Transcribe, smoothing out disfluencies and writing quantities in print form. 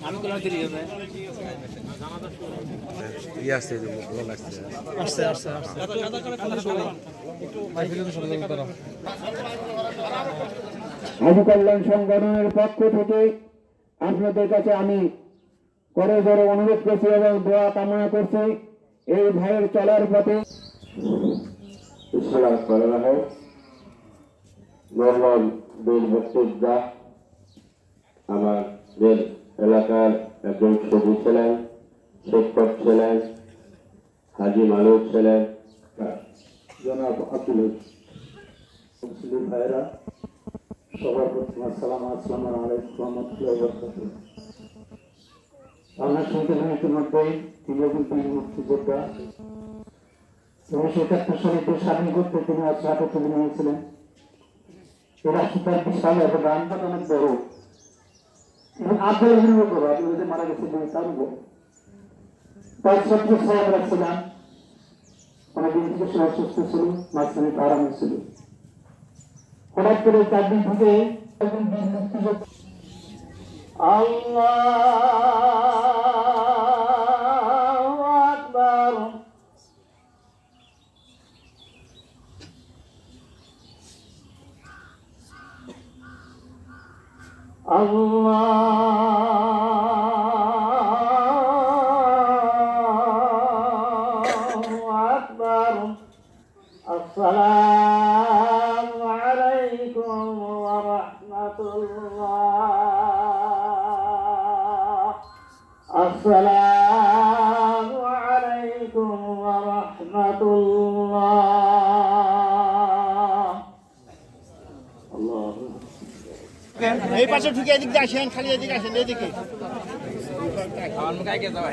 আমি কোলা তৈরি হবে ই আসছে যে বল আসছে আসছে একটু ভাই ভিডিও শুরু করো আবু কল্যাণ সংগঠনের পক্ষ থেকে আপনাদের কাছে আমি করে জোরে অনুরোধ করছি এবং দোয়া কামনা করছি এই ভাইয়ের চলার পথে ইসলাম করা হয় মোহাম্মদ বিন মুক্তিযোদ্ধা আমাদের এলাকার একজন সবুজ ছিলেন, শিক্ষক ছিলেন, হাজি মালুক ছিলেন, জনাব আব্দুল মুসলিম ভাইরা সবার প্রতি আসসালামু আলাইকুম ওয়া রাহমাতুল্লাহি ওয়া বারাকাতুহু। আমরা শুনতে পাই ইতিমধ্যেই তিনি একজন বীর মুক্তিযোদ্ধা। 1971 সালে দেশ স্বাধীন করতে তিনি রাতে তুলে নিয়েছিলেন। এই রাষ্ট্রটার বিশাল অবদান অনেক বড় এবং আন্দোলনের উপর আন্দোলনে মারা গেছে তার উপর তার ছাত্র সাহেবরা ছিলেন অনেকদিন থেকে সে অসুস্থ ছিল, মাঝখানে আরাম ছিল। হঠাৎ করে 4 দিন থেকে একজন বীর মুক্তিযোদ্ধা আল্লাহু আকবার আল্লাহু আকবার আসসালামু আলাইকুম ওয়া রাহমাতুল্লাহ আসসালামু আলাইকুম ওয়া রাহমাতুল্লাহ। আল্লাহু এই পাশে ঢুকে এদিক দিয়ে আসেন, খালি এদিকে আসেন, এদিকে আমার মুখায় কে যাবে